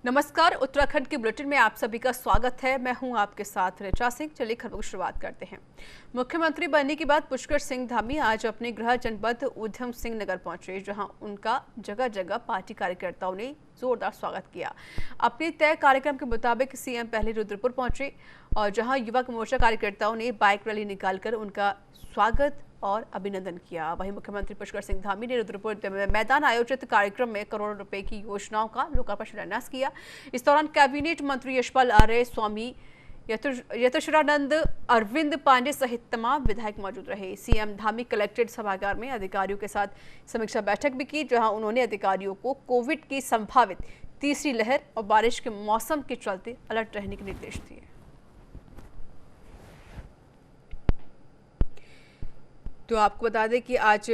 नमस्कार, उत्तराखंड के बुलेटिन में आप सभी का स्वागत है। मैं हूं आपके साथ ऋचा सिंह। चलिए खबरों की शुरुआत करते हैं। मुख्यमंत्री बनने के बाद पुष्कर सिंह धामी आज अपने गृह जनपद ऊधम सिंह नगर पहुंचे, जहां उनका जगह जगह पार्टी कार्यकर्ताओं ने जोरदार स्वागत किया। अपने तय कार्यक्रम के मुताबिक सीएम पहले रुद्रपुर पहुंचे और जहां युवक मोर्चा कार्यकर्ताओं ने बाइक रैली निकालकर उनका स्वागत और अभिनंदन किया। वहीं मुख्यमंत्री पुष्कर सिंह धामी ने रुद्रपुर मैदान आयोजित कार्यक्रम में करोड़ों रुपए की योजनाओं का लोकार्पण शिलान्यास किया। इस दौरान कैबिनेट मंत्री यशपाल आर्य, स्वामी यतेश्वरानंद, अरविंद पांडे सहित तमाम विधायक मौजूद रहे। सीएम धामी कलेक्ट्रेट सभागार में अधिकारियों के साथ समीक्षा बैठक भी की, जहां उन्होंने अधिकारियों को कोविड की संभावित तीसरी लहर और बारिश के मौसम के चलते अलर्ट रहने के निर्देश दिए। तो आपको बता दें कि आज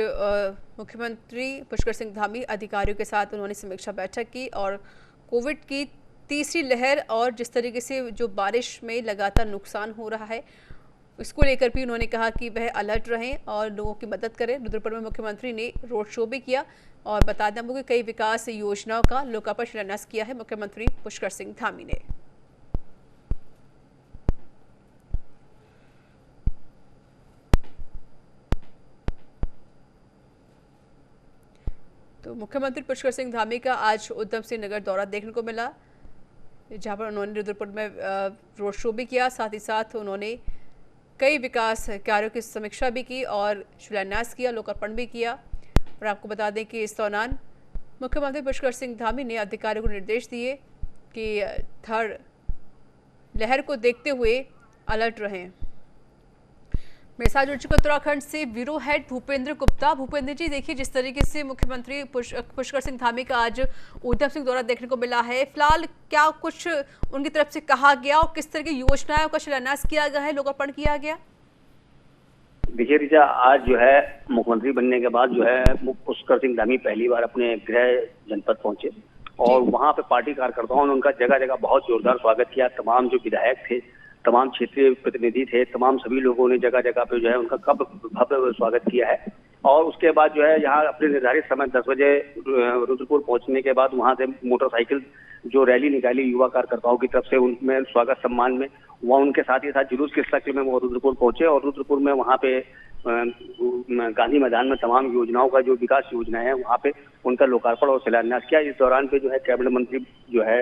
मुख्यमंत्री पुष्कर सिंह धामी अधिकारियों के साथ उन्होंने समीक्षा बैठक की और कोविड की तीसरी लहर और जिस तरीके से जो बारिश में लगातार नुकसान हो रहा है, इसको लेकर भी उन्होंने कहा कि वह अलर्ट रहें और लोगों की मदद करें। रुद्रपुर में मुख्यमंत्री ने रोड शो भी किया और बता दें कि कई विकास योजनाओं का लोकार्पण शिलान्यास किया है मुख्यमंत्री पुष्कर सिंह धामी ने। तो मुख्यमंत्री पुष्कर सिंह धामी का आज ऊधम सिंह नगर दौरा देखने को मिला, जहां पर उन्होंने रुद्रपुर में रोड शो भी किया। साथ ही साथ उन्होंने कई विकास कार्यों की समीक्षा भी की और शिलान्यास किया, लोकार्पण भी किया। और आपको बता दें कि इस दौरान मुख्यमंत्री पुष्कर सिंह धामी ने अधिकारियों को निर्देश दिए कि थर्ड लहर को देखते हुए अलर्ट रहें। मेरे साथ जुड़ चुके उत्तराखंड से ब्यूरो हेड भूपेंद्र गुप्ता। भूपेंद्र जी, देखिए जिस तरीके से मुख्यमंत्री पुष्कर सिंह धामी का आज ऊधम सिंह दौरा देखने को मिला है, फिलहाल क्या कुछ उनकी तरफ से कहा गया और किस तरह की योजनाओं का शिलान्यास किया गया है, लोकार्पण किया गया? देखिए रिचा, आज जो है मुख्यमंत्री बनने के बाद जो है पुष्कर सिंह धामी पहली बार अपने गृह जनपद पहुंचे और वहां पे पार्टी कार्यकर्ताओं ने उनका जगह जगह बहुत जोरदार स्वागत किया। तमाम जो विधायक थे, तमाम क्षेत्रीय प्रतिनिधि थे, तमाम सभी लोगों ने जगह जगह पे जो है उनका भव्य स्वागत किया है। और उसके बाद जो है यहाँ अपने निर्धारित समय 10 बजे रुद्रपुर पहुंचने के बाद वहां से मोटरसाइकिल जो रैली निकाली युवा कार्यकर्ताओं की तरफ से, उनमें स्वागत सम्मान में वह उनके साथ ही साथ जुलूस के शक्ल में वो रुद्रपुर पहुंचे और रुद्रपुर में वहां पे गांधी मैदान में तमाम योजनाओं का जो विकास योजनाएं हैं वहां पे उनका लोकार्पण और शिलान्यास किया। इस दौरान पे जो है कैबिनेट मंत्री जो है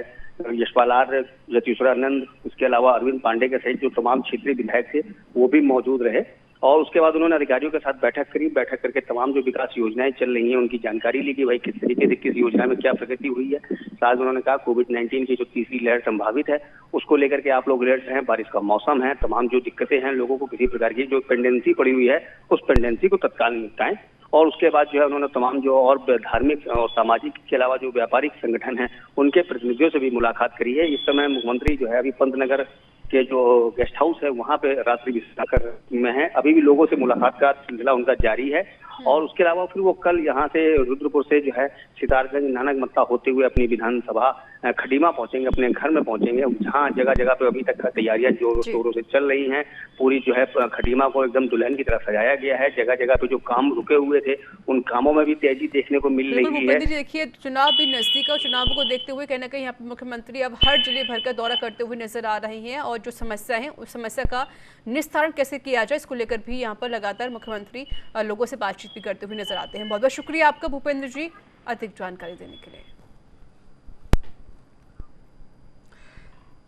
यशपाल आर्य, यतीश्वरानंद, उसके अलावा अरविंद पांडे के सहित जो तमाम क्षेत्रीय विधायक थे वो भी मौजूद रहे। और उसके बाद उन्होंने अधिकारियों के साथ बैठक करी। बैठक करके तमाम जो विकास योजनाएं चल रही हैं उनकी जानकारी ली कि भाई किस तरीके से किस योजना में क्या प्रगति हुई है। साथ उन्होंने कहा कोविड-19 की जो तीसरी लहर संभावित है उसको लेकर के आप लोग अलर्ट हैं, बारिश का मौसम है, तमाम जो दिक्कतें हैं, लोगों को किसी प्रकार की जो पेंडेंसी पड़ी हुई है उस पेंडेंसी को तत्काल निपटाएं। और उसके बाद जो है उन्होंने तमाम जो और धार्मिक और सामाजिक के अलावा जो व्यापारिक संगठन है उनके प्रतिनिधियों से भी मुलाकात करी है। इस समय मुख्यमंत्री जो है अभी पंतनगर के जो गेस्ट हाउस है वहां पे रात्रि विश्राम में है। अभी भी लोगों से मुलाकात का सिलसिला उनका जारी है। और उसके अलावा फिर वो कल यहाँ से रुद्रपुर से जो है सितारगंज, नानक मत्ता होते हुए अपनी विधानसभा खटीमा पहुंचेंगे, अपने घर में पहुंचेंगे, जहाँ जगह जगह पे अभी तक तैयारियां जोरों शोरों से चल रही हैं। पूरी जो है खटीमा को एकदम दुल्हन की तरह सजाया गया है। जगह जगह पे जो काम रुके हुए थे उन कामों में भी तेजी देखने को मिल रही है। देखिए चुनाव भी नजदीक है और चुनावों को देखते हुए कहीं ना कहीं यहाँ पे मुख्यमंत्री अब हर जिले भर का दौरा करते हुए नजर आ रहे हैं और जो समस्या है उस समस्या का निस्तारण कैसे किया जाए इसको लेकर भी यहाँ पर लगातार मुख्यमंत्री लोगों से बातचीत भी करते हुए नजर आते हैं। बहुत बहुत शुक्रिया आपका भूपेंद्र जी अधिक जानकारी देने के लिए।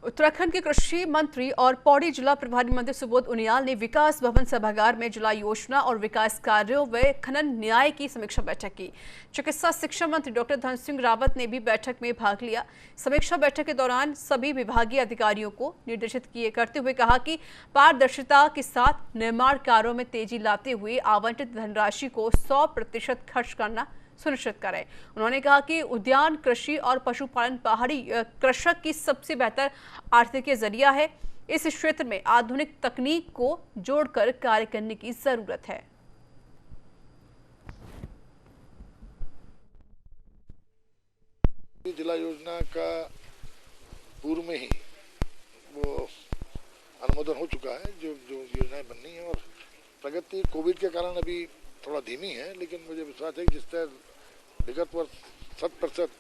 उत्तराखंड के कृषि मंत्री और पौड़ी जिला प्रभारी मंत्री सुबोध उनियाल ने विकास भवन सभागार में जिला योजना और विकास कार्यों व खनन न्याय की समीक्षा बैठक की। चिकित्सा शिक्षा मंत्री डॉक्टर धन सिंह रावत ने भी बैठक में भाग लिया। समीक्षा बैठक के दौरान सभी विभागीय अधिकारियों को निर्देशित करते हुए कहा कि पारदर्शिता के साथ निर्माण कार्यों में तेजी लाते हुए आवंटित धनराशि को 100% खर्च करना सुनिश्चित करें। उन्होंने कहा कि उद्यान कृषि और पशुपालन पहाड़ी कृषक की सबसे बेहतर आर्थिक जरिया है। इस क्षेत्र में आधुनिक तकनीक को जोड़कर कार्य करने की जरूरत है। जिला योजना का पूर्व में ही वो अनुमोदन हो चुका है, जो योजनाएं बननी है, और प्रगति कोविड के कारण अभी थोड़ा धीमी है, लेकिन मुझे विश्वास है कि जिस तरह विगत वर्ष 100%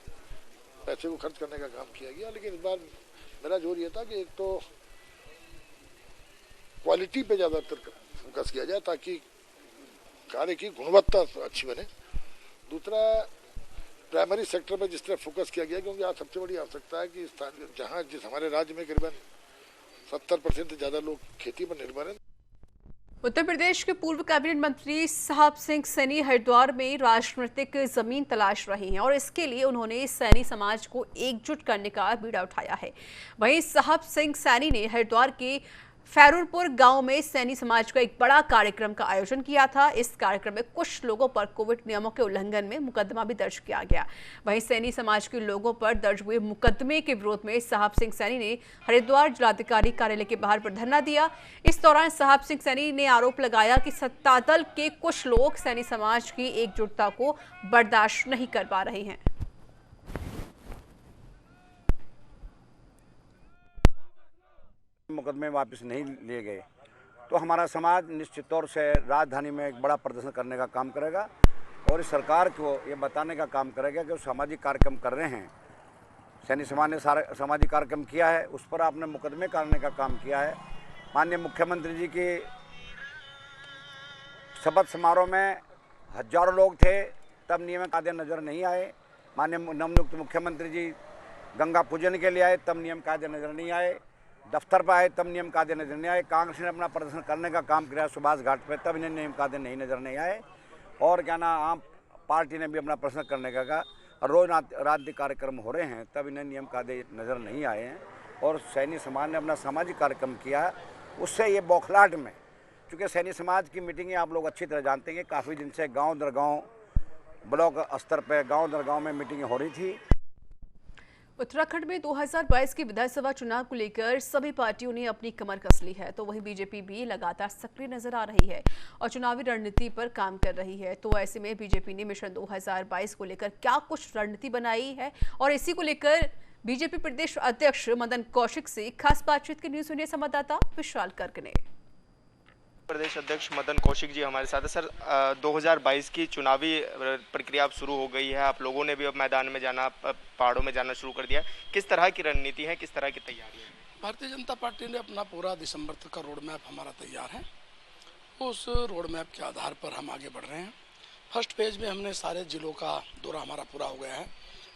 पैसे को खर्च करने का काम किया गया। लेकिन इस बार मेरा जोर ये था कि एक तो क्वालिटी पे ज़्यादातर फोकस किया जाए ताकि कार्य की गुणवत्ता अच्छी बने। दूसरा, प्राइमरी सेक्टर में जिस तरह फोकस किया गया, क्योंकि आज सबसे बड़ी आवश्यकता है कि जहाँ जिस हमारे राज्य में करीबन 70% से ज़्यादा लोग खेती पर निर्भर हैं। उत्तर प्रदेश के पूर्व कैबिनेट मंत्री साहब सिंह सैनी हरिद्वार में राजनीतिक जमीन तलाश रही हैं और इसके लिए उन्होंने सैनी समाज को एकजुट करने का बीड़ा उठाया है। वहीं साहब सिंह सैनी ने हरिद्वार के फैरूरपुर गांव में सैनी समाज का एक बड़ा कार्यक्रम का आयोजन किया था। इस कार्यक्रम में कुछ लोगों पर कोविड नियमों के उल्लंघन में मुकदमा भी दर्ज किया गया। वहीं सैनी समाज के लोगों पर दर्ज हुए मुकदमे के विरोध में साहब सिंह सैनी ने हरिद्वार जिलाधिकारी कार्यालय के बाहर पर धरना दिया। इस दौरान साहब सिंह सैनी ने आरोप लगाया कि सत्ता दल के कुछ लोग सैनी समाज की एकजुटता को बर्दाश्त नहीं कर पा रहे हैं। मुकदमे वापस नहीं लिए गए तो हमारा समाज निश्चित तौर से राजधानी में एक बड़ा प्रदर्शन करने का काम करेगा और इस सरकार को ये बताने का काम करेगा कि सामाजिक कार्यक्रम कर रहे हैं। सैनी समाज ने सारा सामाजिक कार्यक्रम किया है, उस पर आपने मुकदमे करने का काम किया है। माननीय मुख्यमंत्री जी की शपथ समारोह में हजारों लोग थे, तब नियम कायदे नज़र नहीं आए। माननीय नवनियुक्त मुख्यमंत्री जी गंगा पूजन के लिए आए, तब नियम कायदे नज़र नहीं आए। दफ्तर पर आए, तब नियम कायदे नजर नहीं आए। कांग्रेस ने अपना प्रदर्शन करने का काम किया सुभाष घाट पर, तब इन्हें नियम कायदे नहीं नजर नहीं आए। और क्या ना, आम पार्टी ने भी अपना प्रदर्शन करने का कहा और रोज राजनीतिक कार्यक्रम हो रहे हैं, तब इन्हें नियम कायदे नजर नहीं आए हैं। और सैनी समाज ने अपना सामाजिक कार्यक्रम किया, उससे ये बौखलाहट में, चूँकि सैनी समाज की मीटिंगें आप लोग अच्छी तरह जानते हैं, काफ़ी दिन से गाँव दर गाँव, ब्लॉक स्तर पर गाँव दर गाँव में मीटिंगें हो रही थी। उत्तराखंड में 2022 के विधानसभा चुनाव को लेकर सभी पार्टियों ने अपनी कमर कस ली है, तो वहीं बीजेपी भी लगातार सक्रिय नजर आ रही है और चुनावी रणनीति पर काम कर रही है। तो ऐसे में बीजेपी ने मिशन 2022 को लेकर क्या कुछ रणनीति बनाई है और इसी को लेकर बीजेपी प्रदेश अध्यक्ष मदन कौशिक से खास बातचीत की न्यूज इंडिया संवाददाता विशाल गर्ग ने। प्रदेश अध्यक्ष मदन कौशिक जी हमारे साथ है। सर, 2022 की चुनावी प्रक्रिया अब शुरू हो गई है, आप लोगों ने भी अब मैदान में जाना, पहाड़ों में जाना शुरू कर दिया। किस तरह की रणनीति है, किस तरह की तैयारी है? भारतीय जनता पार्टी ने अपना पूरा दिसंबर तक का रोड मैप हमारा तैयार है। उस रोड मैप के आधार पर हम आगे बढ़ रहे हैं। फर्स्ट फेज में हमने सारे जिलों का दौरा हमारा पूरा हो गया है।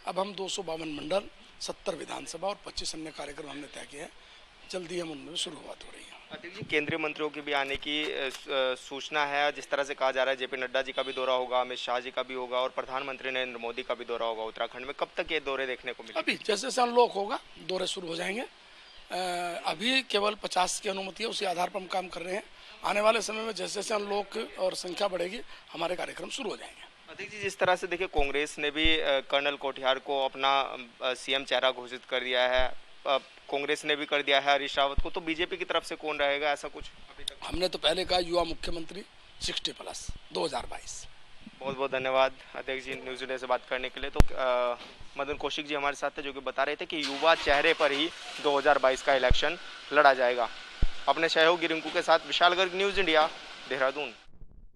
अब हम 252 मंडल, 70 विधानसभा और 25 अन्य कार्यक्रम हमने तय किए हैं। जल्दी हम उनमें शुरुआत हो रही है। अध्यक्ष जी, केंद्रीय मंत्रियों के भी आने की सूचना है। जिस तरह से कहा जा रहा है जेपी नड्डा जी का भी दौरा होगा, अमित शाह जी का भी होगा और प्रधानमंत्री नरेंद्र मोदी का भी दौरा होगा उत्तराखंड में। कब तक ये दौरे देखने को मिलेंगे? अभी जैसे जैसे अनलॉक होगा दौरे शुरू हो जाएंगे। अभी केवल 50 की अनुमति है, उसी आधार पर हम काम कर रहे हैं। आने वाले समय में जैसे जैसे अनलॉक और संख्या बढ़ेगी हमारे कार्यक्रम शुरू हो जाएंगे। अध्यक्ष जी, जिस तरह से देखिए कांग्रेस ने भी कर्नल कोठियार को अपना सीएम चेहरा घोषित कर दिया है, कांग्रेस ने भी कर दिया है हरीश रावत को, तो बीजेपी की तरफ से कौन रहेगा, ऐसा कुछ अभी तक? हमने तो पहले कहा युवा मुख्यमंत्री 60+ 2022। बहुत बहुत धन्यवाद अध्यक्ष जी न्यूज़ इंडिया से बात करने के लिए। तो मदन कौशिक जी हमारे साथ थे जो कि बता रहे थे कि युवा चेहरे पर ही 2022 का इलेक्शन लड़ा जाएगा। अपने सहयोगी रिंकू के साथ विशाल गर्ग, न्यूज़ इंडिया, देहरादून।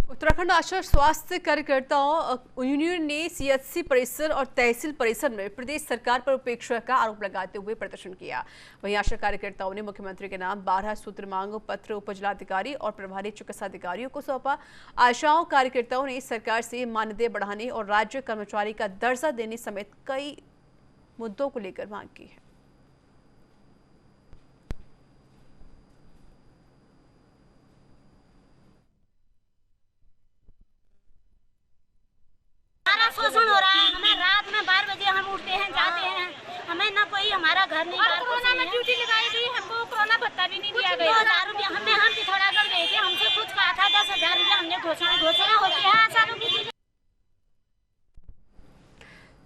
उत्तराखंड आशा स्वास्थ्य कार्यकर्ताओं यूनियन ने सीएचसी परिसर और तहसील परिसर में प्रदेश सरकार पर उपेक्षा का आरोप लगाते हुए प्रदर्शन किया। वहीं आशा कार्यकर्ताओं ने मुख्यमंत्री के नाम 12 सूत्र मांग पत्र उपजिलाधिकारी और प्रभारी चिकित्सा अधिकारियों को सौंपा। आशाओं कार्यकर्ताओं ने सरकार से मानदेय बढ़ाने और राज्य कर्मचारी का दर्जा देने समेत कई मुद्दों को लेकर मांग की है। शोषण हो रहा है। हमें रात में 12 बजे हम उठते हैं, जाते हैं, हमें ना कोई हमारा घर नहीं। कोरोना में ड्यूटी लगाई गई, हमको कोरोना भत्ता भी नहीं दिया गया। 2000 रुपया हमने हम पिथौरागढ़ गए थे, हमसे कुछ कहा था 10,000 रुपया हमने घोषणा होती है आशा की।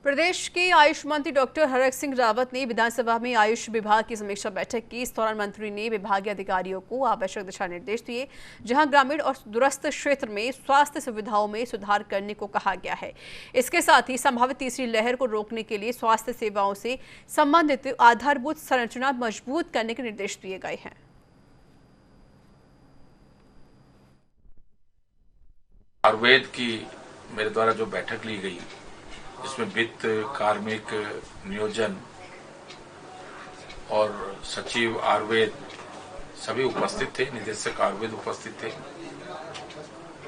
प्रदेश के आयुष मंत्री डॉक्टर हरक सिंह रावत ने विधानसभा में आयुष विभाग की समीक्षा बैठक की। इस दौरान मंत्री ने विभागीय अधिकारियों को आवश्यक दिशा निर्देश दिए, जहां ग्रामीण और दूरस्थ क्षेत्र में स्वास्थ्य सुविधाओं में सुधार करने को कहा गया है। इसके साथ ही संभावित तीसरी लहर को रोकने के लिए स्वास्थ्य सेवाओं से संबंधित आधारभूत संरचना मजबूत करने के निर्देश दिए गए हैं। आयुर्वेद की मेरे द्वारा जो बैठक ली गई, इसमें वित्त, कार्मिक, नियोजन और सचिव आयुर्वेद सभी उपस्थित थे, निदेशक आयुर्वेद उपस्थित थे।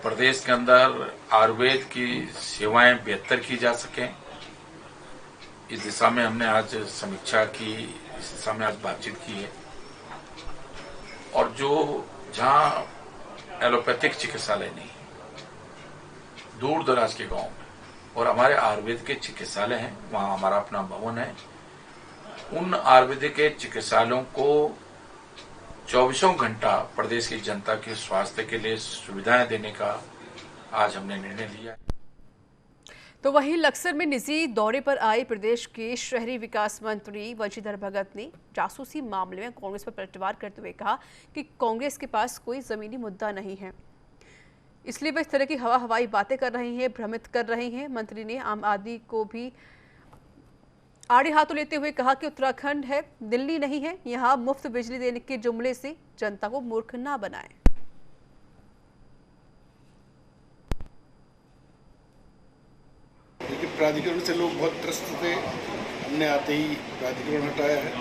प्रदेश के अंदर आयुर्वेद की सेवाएं बेहतर की जा सकें, इस दिशा में हमने आज समीक्षा की, इस दिशा में आज बातचीत की है। और जो जहां एलोपैथिक चिकित्सालय नहीं, दूर दराज के गांव में, और हमारे आयुर्वेद के चिकित्सालय हैं, वहां हमारा अपना भवन है, उन आयुर्वेदिक के चिकित्सालयों को 24 घंटा प्रदेश की जनता के स्वास्थ्य के लिए सुविधाएं देने का आज हमने निर्णय लिया है। तो वहीं लक्सर में निजी दौरे पर आए प्रदेश के शहरी विकास मंत्री वजीधर भगत ने जासूसी मामले में कांग्रेस पर पलटवार करते हुए कहा कि कांग्रेस के पास कोई जमीनी मुद्दा नहीं है, इसलिए वे इस तरह की हवाई बातें कर रहे हैं, भ्रमित कर रहे हैं। मंत्री ने आम आदमी को भी आड़े हाथों लेते हुए कहा कि उत्तराखंड है, दिल्ली नहीं है, यहाँ मुफ्त बिजली देने के जुमले से जनता को मूर्ख ना बनाएं। लेकिन प्राधिकरण से लोग बहुत त्रस्त थे, हमने आते ही प्राधिकरण हटाया है।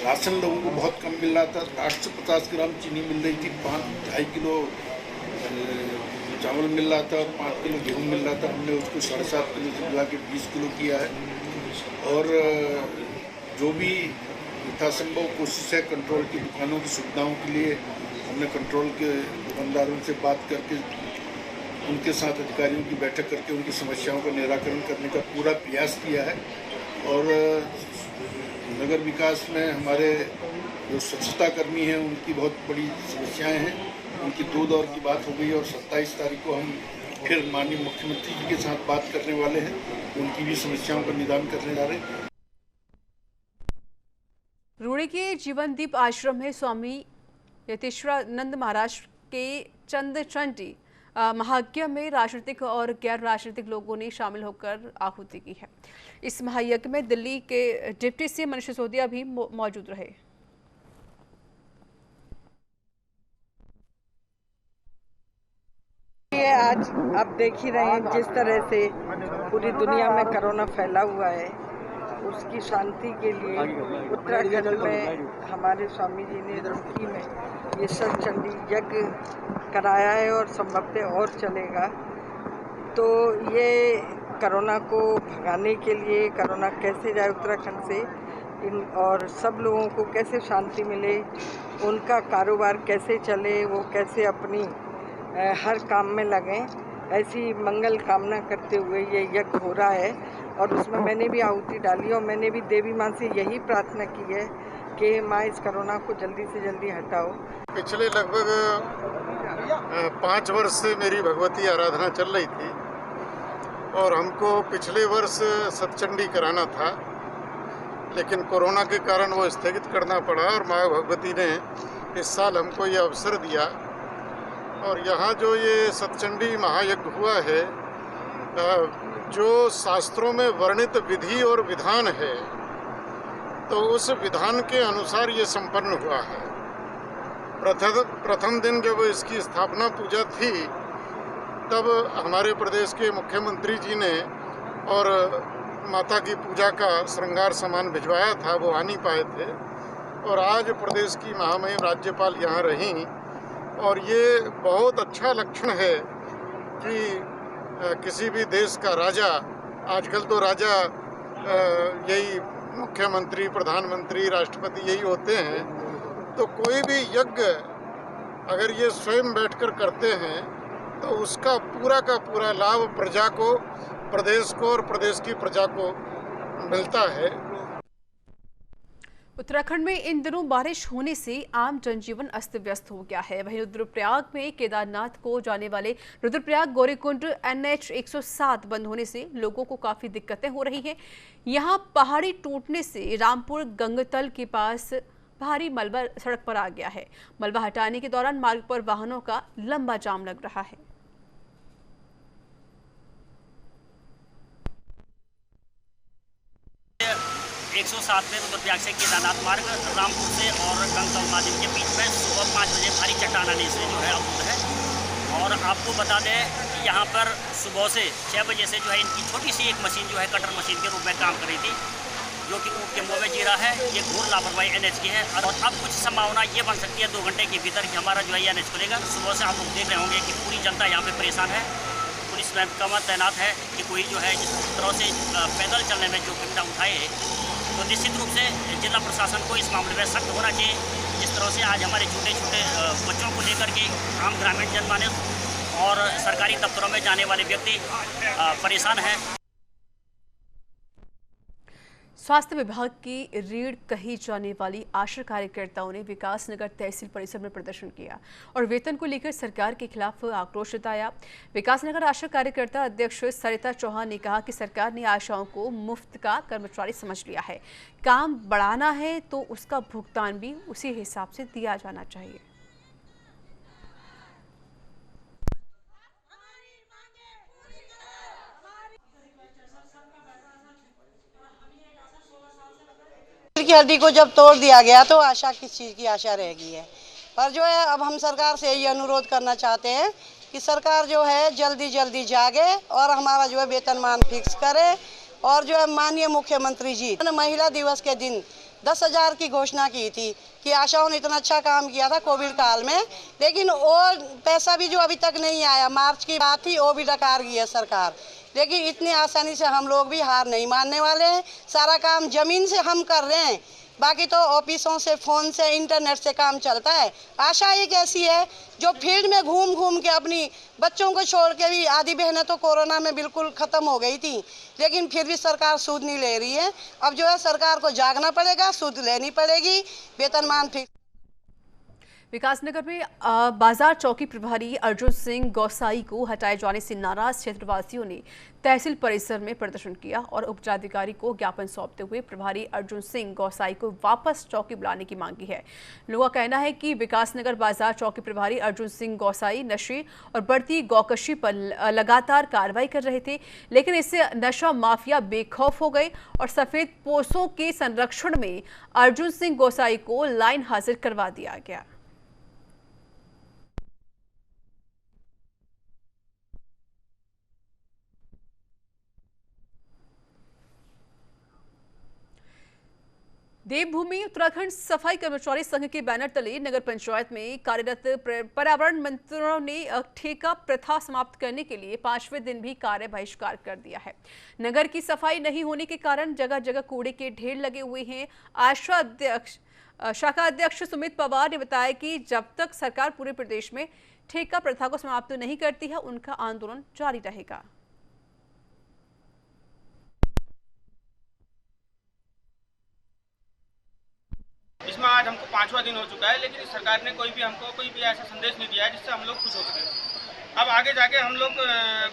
राशन लोगों को बहुत कम मिल रहा था, 850 ग्राम चीनी मिल रही थी, 2.5 किलो चावल मिल रहा था और 5 किलो गेहूँ मिल रहा था। हमने उसको 7.5 किलो से बढ़ा के 20 किलो किया है। और जो भी यथासंभव कोशिश है कंट्रोल की दुकानों की सुविधाओं के लिए, हमने कंट्रोल के दुकानदारों से बात करके, उनके साथ अधिकारियों की बैठक करके उनकी समस्याओं का निराकरण करने का पूरा प्रयास किया है। और नगर विकास में हमारे जो स्वच्छता कर्मी हैं उनकी बहुत बड़ी समस्याएं हैं, उनकी 2 दौर की बात हो गई और 27 तारीख को हम फिर माननीय मुख्यमंत्री जी के साथ बात करने वाले हैं, उनकी भी समस्याओं का निदान करने जा रहे हैं। रूड़े के जीवनदीप आश्रम में स्वामी यतीश्वरानंद महाराज के चंदी महायज्ञ में राजनीतिक और गैर राजनीतिक लोगों ने शामिल होकर आहुति की है। इस महायज्ञ में दिल्ली के डिप्टी सीएम मनीष सिसोदिया भी मौजूद रहे। ये आज आप देख ही रहे हैं जिस तरह से पूरी दुनिया में कोरोना फैला हुआ है, उसकी शांति के लिए उत्तराखंड में हमारे स्वामी जी ने रुड़की में ये सतचंडी यज्ञ कराया है और संभवतः और चलेगा। तो ये कोरोना को भगाने के लिए, कोरोना कैसे जाए उत्तराखंड से, और सब लोगों को कैसे शांति मिले, उनका कारोबार कैसे चले, वो कैसे अपनी हर काम में लगें, ऐसी मंगल कामना करते हुए ये यज्ञ हो रहा है। और उसमें मैंने भी आहुति डाली और मैंने भी देवी माँ से यही प्रार्थना की है कि माँ इस कोरोना को जल्दी से जल्दी हटाओ। पिछले लगभग 5 वर्ष से मेरी भगवती आराधना चल रही थी और हमको पिछले वर्ष सतचंडी कराना था, लेकिन कोरोना के कारण वो स्थगित करना पड़ा और माँ भगवती ने इस साल हमको ये अवसर दिया। और यहाँ जो ये सतचंडी महायज्ञ हुआ है, जो शास्त्रों में वर्णित विधि और विधान है, तो उस विधान के अनुसार ये संपन्न हुआ है। प्रथम दिन जब इसकी स्थापना पूजा थी, तब हमारे प्रदेश के मुख्यमंत्री जी ने और माता की पूजा का श्रृंगार सामान भिजवाया था, वो आ नहीं पाए थे। और आज प्रदेश की महामहिम राज्यपाल यहाँ रहीं, और ये बहुत अच्छा लक्षण है कि किसी भी देश का राजा, आजकल तो राजा यही मुख्यमंत्री, प्रधानमंत्री, राष्ट्रपति यही होते हैं, तो कोई भी यज्ञ अगर ये स्वयं बैठकर करते हैं तो उसका पूरा का पूरा लाभ प्रजा को, प्रदेश को और प्रदेश की प्रजा को मिलता है। उत्तराखंड में इन दिनों बारिश होने से आम जनजीवन अस्त व्यस्त हो गया है। वहीं रुद्रप्रयाग में केदारनाथ को जाने वाले रुद्रप्रयाग गौरीकुंड NH 107 बंद होने से लोगों को काफी दिक्कतें हो रही हैं। यहां पहाड़ी टूटने से रामपुर गंगतल के पास भारी मलबा सड़क पर आ गया है। मलबा हटाने के दौरान मार्ग पर वाहनों का लंबा जाम लग रहा है। रुद्रप्रयाग से केदारनाथ मार्ग रामपुर से और गंगतल महादेव के बीच में सुबह 5 बजे भारी चट्टान आने से जो है अवरुद्ध है। और आपको बता दें यहाँ पर सुबह से 6 बजे से जो है इनकी छोटी सी एक मशीन जो है कटर मशीन के रूप में काम कर रही थी, जो कि ऊँट के मुँह में जी रहा है। ये घोर लापरवाही NH की है और अब कुछ संभावना ये बन सकती है 2 घंटे के भीतर कि हमारा जो है NH खुलेगा। सुबह से आप लोग देख रहे होंगे कि पूरी जनता यहाँ पे परेशान है, पुलिस महकमा तैनात है कि कोई जो है इस तरह से पैदल चलने में जोखिम न उठाए। तो निश्चित रूप से जिला प्रशासन को इस मामले में सख्त होना चाहिए। जिस तरह से आज हमारे छोटे छोटे बच्चों को लेकर के आम ग्रामीण जनमानस और सरकारी दफ्तरों में जाने वाले व्यक्ति परेशान हैं। स्वास्थ्य विभाग की रीढ़ कही जाने वाली आशा कार्यकर्ताओं ने विकासनगर तहसील परिसर में प्रदर्शन किया और वेतन को लेकर सरकार के खिलाफ आक्रोश जताया। विकासनगर आशा कार्यकर्ता अध्यक्ष सरिता चौहान ने कहा कि सरकार ने आशाओं को मुफ्त का कर्मचारी समझ लिया है। काम बढ़ाना है तो उसका भुगतान भी उसी हिसाब से दिया जाना चाहिए। की हड्डी को जब तोड़ दिया गया तो आशा किस चीज़ की आशा रह गई है। पर जो है अब हम सरकार से यही अनुरोध करना चाहते हैं कि सरकार जो है जल्दी जल्दी जागे और हमारा जो है वेतनमान फिक्स करे। और जो है माननीय मुख्यमंत्री जी ने महिला दिवस के दिन 10,000 की घोषणा की थी कि आशाओं ने इतना अच्छा काम किया था कोविड काल में, लेकिन वो पैसा भी जो अभी तक नहीं आया। मार्च की बात थी, वो भी डकार गई है सरकार। लेकिन इतनी आसानी से हम लोग भी हार नहीं मानने वाले हैं। सारा काम जमीन से हम कर रहे हैं, बाकी तो ऑफिसों से, फोन से, इंटरनेट से काम चलता है। आशा एक ऐसी है जो फील्ड में घूम घूम के अपनी बच्चों को छोड़ के भी, आधी बहनें तो कोरोना में बिल्कुल खत्म हो गई थी, लेकिन फिर भी सरकार सूद नहीं ले रही है। अब जो है सरकार को जागना पड़ेगा, सूद लेनी पड़ेगी, वेतनमान फिक्स। विकासनगर में बाजार चौकी प्रभारी अर्जुन सिंह गौसाई को हटाए जाने से नाराज क्षेत्रवासियों ने तहसील परिसर में प्रदर्शन किया और उपजिलाधिकारी को ज्ञापन सौंपते हुए प्रभारी अर्जुन सिंह गौसाई को वापस चौकी बुलाने की मांग की है। लोगों का कहना है कि विकासनगर बाजार चौकी प्रभारी अर्जुन सिंह गौसाई नशे और बढ़ती गौकशी पर लगातार कार्रवाई कर रहे थे, लेकिन इससे नशा माफिया बेखौफ हो गए और सफेद पोसों के संरक्षण में अर्जुन सिंह गौसाई को लाइन हाजिर करवा दिया गया। देवभूमि उत्तराखंड सफाई कर्मचारी संघ के बैनर तले नगर पंचायत में कार्यरत पर्यावरण मंत्रियों ने ठेका प्रथा समाप्त करने के लिए 5वें दिन भी कार्य बहिष्कार कर दिया है। नगर की सफाई नहीं होने के कारण जगह जगह कूड़े के ढेर लगे हुए हैं। शाखा अध्यक्ष सुमित पवार ने बताया कि जब तक सरकार पूरे प्रदेश में ठेका प्रथा को समाप्त नहीं करती है, उनका आंदोलन जारी रहेगा। इसमें आज हमको 5वां दिन हो चुका है, लेकिन सरकार ने कोई भी ऐसा संदेश नहीं दिया है जिससे हम लोग खुश हो सकें। अब आगे जाके हम लोग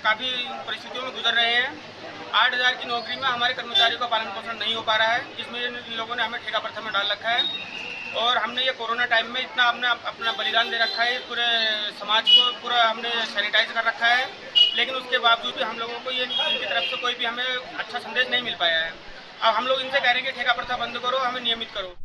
काफ़ी परिस्थितियों में गुजर रहे हैं। 8,000 की नौकरी में हमारे कर्मचारियों का पालन पोषण नहीं हो पा रहा है, जिसमें इन लोगों ने हमें ठेका प्रथा में डाल रखा है। और हमने ये कोरोना टाइम में इतना हमने अपना बलिदान दे रखा है, पूरे समाज को पूरा हमने सैनिटाइज कर रखा है, लेकिन उसके बावजूद भी हम लोगों को ये इनकी तरफ से कोई भी हमें अच्छा संदेश नहीं मिल पाया है। अब हम लोग इनसे कह रहे हैं कि ठेका प्रथा बंद करो, हमें नियमित करो।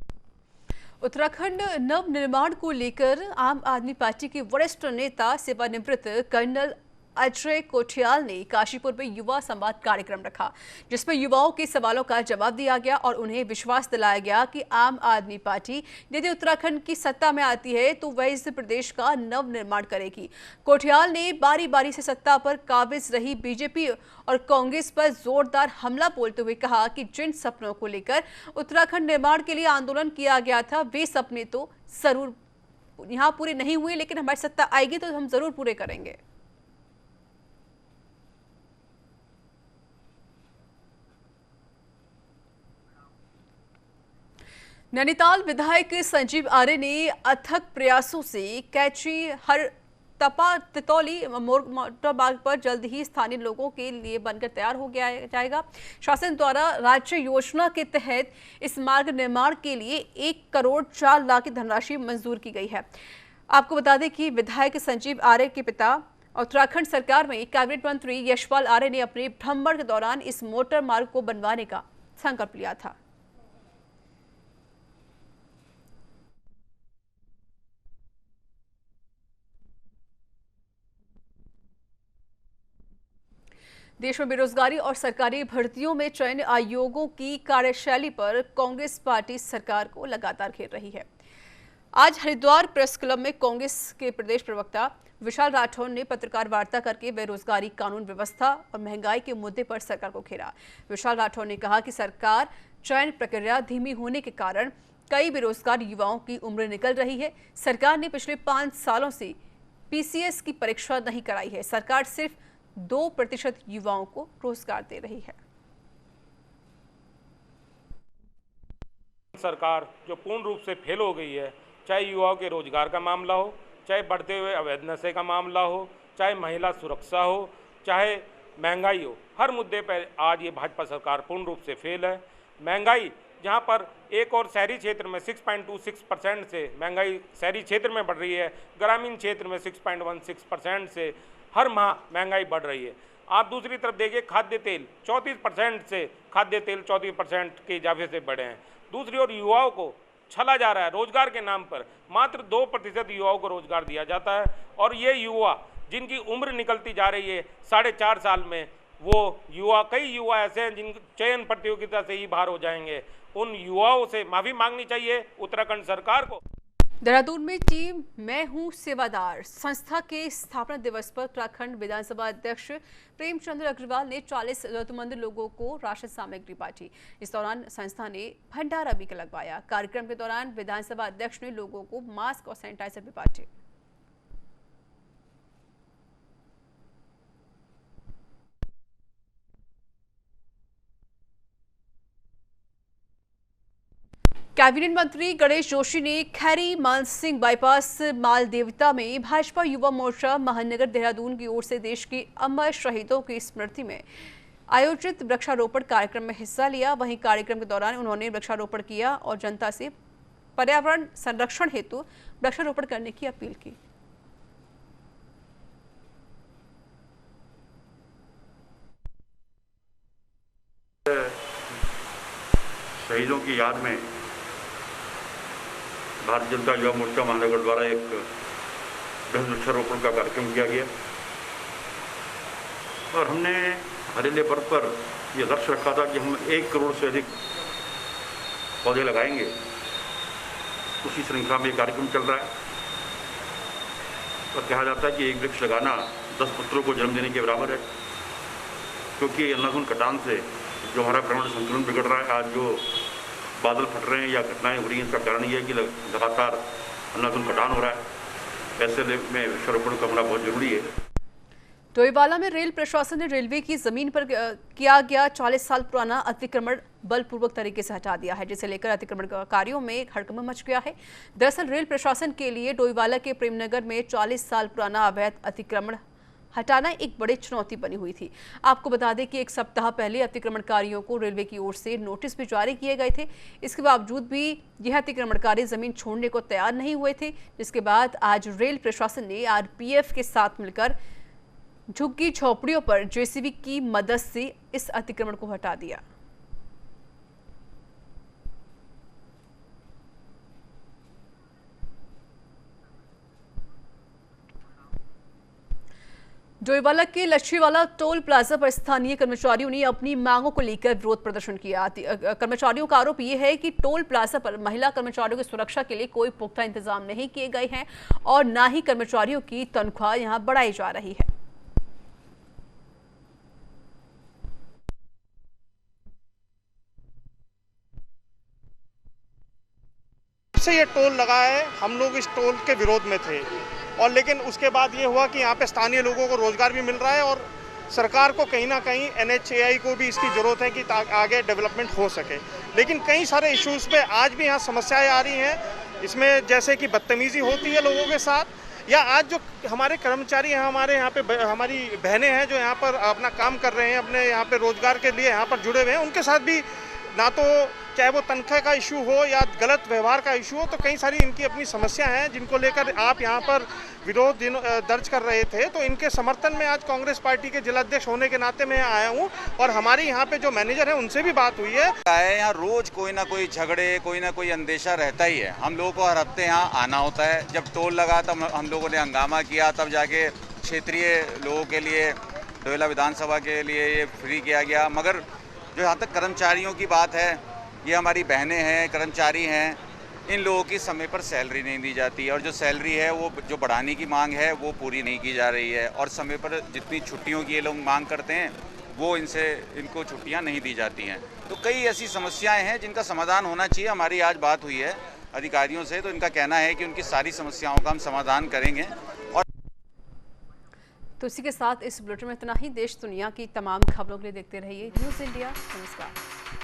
उत्तराखंड नव निर्माण को लेकर आम आदमी पार्टी के वरिष्ठ नेता सेवानिवृत्त कर्नल अजय कोठियाल ने काशीपुर में युवा संवाद कार्यक्रम रखा, जिसमें युवाओं के सवालों का जवाब दिया गया और उन्हें विश्वास दिलाया गया कि आम आदमी पार्टी यदि उत्तराखंड की सत्ता में आती है तो वह इस प्रदेश का नव निर्माण करेगी। कोठियाल ने बारी बारी से सत्ता पर काबिज रही बीजेपी और कांग्रेस पर जोरदार हमला बोलते हुए कहा कि जिन सपनों को लेकर उत्तराखंड निर्माण के लिए आंदोलन किया गया था, वे सपने तो जरूर यहाँ पूरे नहीं हुए, लेकिन हमारी सत्ता आएगी तो हम जरूर पूरे करेंगे। नैनीताल विधायक संजीव आर्य ने अथक प्रयासों से कैची हर तपा तितौली मोटर मार्ग पर जल्द ही स्थानीय लोगों के लिए बनकर तैयार हो गया जाएगा। शासन द्वारा राज्य योजना के तहत इस मार्ग निर्माण के लिए 1 करोड़ 4 लाख की धनराशि मंजूर की गई है। आपको बता दें कि विधायक संजीव आर्य के पिता उत्तराखंड सरकार में कैबिनेट मंत्री यशपाल आर्य ने अपने भ्रमण के दौरान इस मोटर मार्ग को बनवाने का संकल्प लिया था। देश में बेरोजगारी और सरकारी भर्तियों में चयन आयोगों की कार्यशैली पर कांग्रेस पार्टी सरकार को लगातार घेर रही है। आज हरिद्वार प्रेस क्लब में कांग्रेस के प्रदेश प्रवक्ता विशाल राठौर ने पत्रकार वार्ता करके बेरोजगारी, कानून व्यवस्था और महंगाई के मुद्दे पर सरकार को घेरा। विशाल राठौर ने कहा कि सरकार चयन प्रक्रिया धीमी होने के कारण कई बेरोजगार युवाओं की उम्र निकल रही है। सरकार ने पिछले 5 सालों से पीसीएस की परीक्षा नहीं कराई है। सरकार सिर्फ 2% युवाओं को रोजगार दे रही है। सरकार जो पूर्ण रूप से फेल हो गई है, चाहे युवाओं के रोजगार का मामला हो, चाहे बढ़ते हुए अवैध नशे का मामला हो, चाहे महिला सुरक्षा हो, चाहे महंगाई हो, हर मुद्दे पर आज ये भाजपा सरकार पूर्ण रूप से फेल है। महंगाई जहां पर एक और शहरी क्षेत्र में 6.26% से महंगाई शहरी क्षेत्र में बढ़ रही है, ग्रामीण क्षेत्र में 6.16% से हर माह महंगाई बढ़ रही है। आप दूसरी तरफ देखिए, खाद्य तेल 34% से खाद्य तेल 34% के इजाफे से बढ़े हैं। दूसरी ओर युवाओं को छला जा रहा है रोजगार के नाम पर, मात्र 2% युवाओं को रोजगार दिया जाता है और ये युवा जिनकी उम्र निकलती जा रही है 4.5 साल में, वो युवा, कई युवा ऐसे हैं जिन चयन प्रतियोगिता से ही बाहर हो जाएंगे। उन युवाओं से माफी मांगनी चाहिए उत्तराखंड सरकार को। देहरादून में टीम मैं हूं सेवादार संस्था के स्थापना दिवस पर उत्तराखंड विधानसभा अध्यक्ष प्रेमचंद्र अग्रवाल ने 40 जरूरतमंद लोगों को राशन सामग्री बांटी। इस दौरान संस्था ने भंडारा भी लगवाया। कार्यक्रम के दौरान विधानसभा अध्यक्ष ने लोगों को मास्क और सैनिटाइजर भी बांटे। कैबिनेट मंत्री गणेश जोशी ने खैरी मानसिंह बाईपास माल देवता में भाजपा युवा मोर्चा महानगर देहरादून की ओर से देश के अमर शहीदों की स्मृति में आयोजित वृक्षारोपण कार्यक्रम में हिस्सा लिया। वहीं कार्यक्रम के दौरान उन्होंने वृक्षारोपण किया और जनता से पर्यावरण संरक्षण हेतु वृक्षारोपण करने की अपील की। शहीदों की याद में भारतीय जनता युवा मोर्चा महानगर द्वारा एक बृहद वृक्षारोपण का कार्यक्रम किया गया और हमने हरेले पर्व पर यह लक्ष्य रखा था कि हम 1 करोड़ से अधिक पौधे लगाएंगे। उसी श्रृंखला में कार्यक्रम चल रहा है और कहा जाता है कि एक वृक्ष लगाना 10 पुत्रों को जन्म देने के बराबर है, क्योंकि अंधाधुंध कटान से जो हमारा पर्यावरण संतुलन बिगड़ रहा है, आज जो बादल फट रहे हैं या घटनाएं हो रही हैं, इसका कारण यह है कि लगातार अंधाधुंध कटान हो रहा है। ऐसे में वृक्षारोपण करना बहुत जरूरी है। डोईवाला में रेल प्रशासन ने रेलवे की जमीन पर किया गया 40 साल पुराना अतिक्रमण बलपूर्वक तरीके से हटा दिया है, जिसे लेकर अतिक्रमणकारियों में हड़कंप मच गया है। दरअसल रेल प्रशासन के लिए डोईवाला के प्रेमनगर में 40 साल पुराना अवैध अतिक्रमण हटाना एक बड़ी चुनौती बनी हुई थी। आपको बता दें कि 1 सप्ताह पहले अतिक्रमणकारियों को रेलवे की ओर से नोटिस भी जारी किए गए थे। इसके बावजूद भी यह अतिक्रमणकारी जमीन छोड़ने को तैयार नहीं हुए थे, जिसके बाद आज रेल प्रशासन ने आरपीएफ के साथ मिलकर झुग्गी झोपड़ियों पर जेसीबी की मदद से इस अतिक्रमण को हटा दिया। डोईवाला के लच्छीवाला टोल प्लाजा पर स्थानीय कर्मचारियों ने अपनी मांगों को लेकर विरोध प्रदर्शन किया। कर्मचारियों का आरोप यह है कि टोल प्लाजा पर महिला कर्मचारियों की सुरक्षा के लिए कोई पुख्ता इंतजाम नहीं किए गए हैं और न ही कर्मचारियों की तनख्वाह यहां बढ़ाई जा रही है। से ये टोल लगा है, हम लोग इस टोल के विरोध में थे और लेकिन उसके बाद ये हुआ कि यहाँ पे स्थानीय लोगों को रोजगार भी मिल रहा है और सरकार को कहीं ना कहीं NHAI को भी इसकी ज़रूरत है कि आगे डेवलपमेंट हो सके। लेकिन कई सारे इश्यूज़ पे आज भी यहाँ समस्याएं आ रही हैं। इसमें जैसे कि बदतमीज़ी होती है लोगों के साथ, या आज जो हमारे कर्मचारी हैं, हमारे यहाँ पे हमारी बहनें हैं जो यहाँ पर अपना काम कर रहे हैं, अपने यहाँ पे रोजगार के लिए यहाँ पर जुड़े हुए हैं, उनके साथ भी ना तो चाहे वो तनख्वाह का इशू हो या गलत व्यवहार का इशू हो, तो कई सारी इनकी अपनी समस्या हैं जिनको लेकर आप यहाँ पर विरोध दर्ज कर रहे थे। तो इनके समर्थन में आज कांग्रेस पार्टी के जिलाध्यक्ष होने के नाते मैं आया हूँ और हमारे यहाँ पे जो मैनेजर है उनसे भी बात हुई है। यहाँ रोज कोई ना कोई झगड़े, कोई ना कोई अंदेशा रहता ही है। हम लोगों को हर हफ्ते यहाँ आना होता है। जब टोल लगा तब हम लोगों ने हंगामा किया, तब जाके क्षेत्रीय लोगों के लिए डोयला विधानसभा के लिए ये फ्री किया गया। मगर जो यहाँ तक कर्मचारियों की बात है, ये हमारी बहनें हैं, कर्मचारी हैं, इन लोगों की समय पर सैलरी नहीं दी जाती और जो सैलरी है वो जो बढ़ाने की मांग है वो पूरी नहीं की जा रही है और समय पर जितनी छुट्टियों की ये लोग मांग करते हैं वो इनको छुट्टियां नहीं दी जाती हैं। तो कई ऐसी समस्याएं हैं जिनका समाधान होना चाहिए। हमारी आज बात हुई है अधिकारियों से, तो इनका कहना है कि उनकी सारी समस्याओं का हम समाधान करेंगे। और तो इसी के साथ इस बुलेटिन में इतना ही। देश दुनिया की तमाम खबरों के लिए देखते रहिए न्यूज़ इंडिया। नमस्कार।